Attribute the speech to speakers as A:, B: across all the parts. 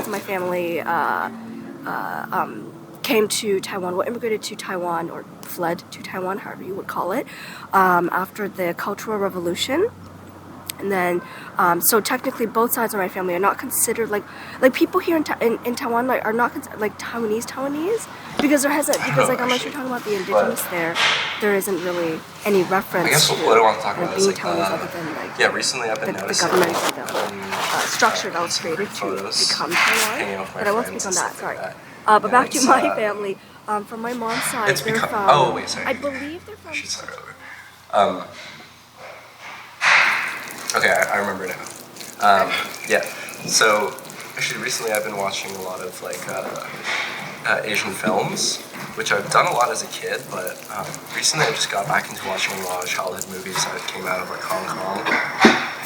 A: of my family came to Taiwan, well, immigrated to Taiwan or fled to Taiwan, however you would call it, after the Cultural Revolution. And then, so technically, both sides of my family are not considered like people here in Taiwan like are not like Taiwanese because unless you're talking about the indigenous there isn't really any reference.
B: I guess
A: to
B: what I want to talk about is
A: being Taiwanese other than like
B: recently I've been
A: the
B: noticing
A: government structure that was created to become Taiwan. But I won't speak on that. Sorry. But back to my family. From my mom's side, they're from.
B: Oh wait, sorry.
A: I believe they're from.
B: I should start over. Okay, I remember now. Yeah, so actually recently I've been watching a lot of like Asian films, which I've done a lot as a kid, but recently I just got back into watching a lot of childhood movies that came out of like Hong Kong,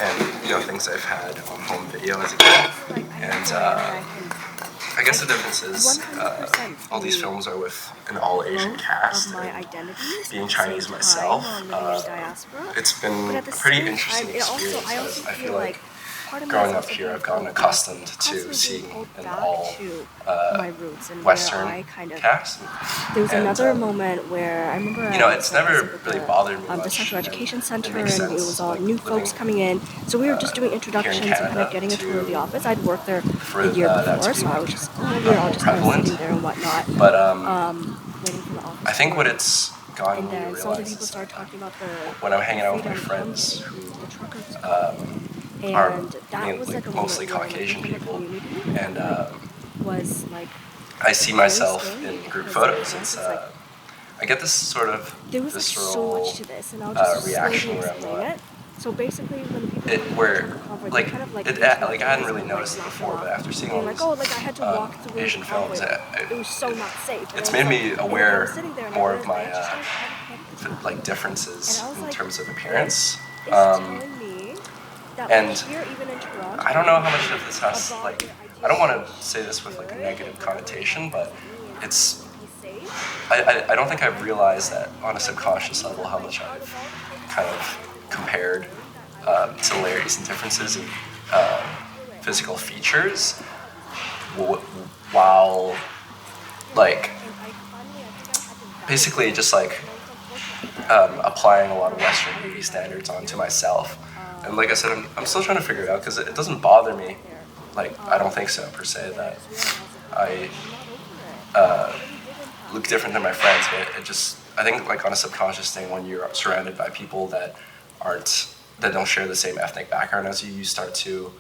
B: and things I've had on home video as a kid. And I guess the difference is all these films are with an all-Asian cast. Being Chinese myself, it's been a pretty interesting experience. I feel like growing up here, I've gotten accustomed to seeing an all Western cast.
A: There was another moment where I remember
B: it's never really bothered me much.
A: The Central Education Center, and it was all new folks coming in. So we were just doing introductions and kind of getting a tour of the office. I'd worked there the year before, so I was just we were all just kind of sitting there and whatnot.
B: But
A: waiting for the office.
B: I think what it's gotten
A: and
B: me to
A: then some of the
B: realize
A: people
B: is
A: started talking about the
B: when I'm hanging out with my friends who are mostly Caucasian people, and
A: was like
B: I see myself in group photos. It's I get this sort of visceral
A: so much to this, and I'll just
B: reaction where I'm not.
A: So basically, when people
B: I hadn't really noticed it before, but after seeing all these
A: I had to walk through
B: Asian films,
A: it was so not safe.
B: It's made me aware more of my differences in terms of appearance. And I don't know how much of this has I don't want to say this with a negative connotation, but it's I don't think I've realized that on a subconscious level how much I've kind of compared similarities and differences in physical features while basically just applying a lot of Western beauty standards onto myself. And like I said, I'm still trying to figure it out because it doesn't bother me. I don't think so per se that I look different than my friends, but I think on a subconscious thing, when you're surrounded by people that don't share the same ethnic background as you, you start to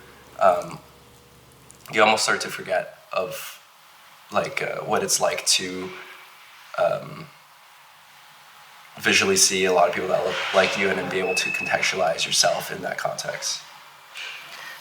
B: you almost start to forget of what it's like to visually see a lot of people that look like you and then be able to contextualize yourself in that context.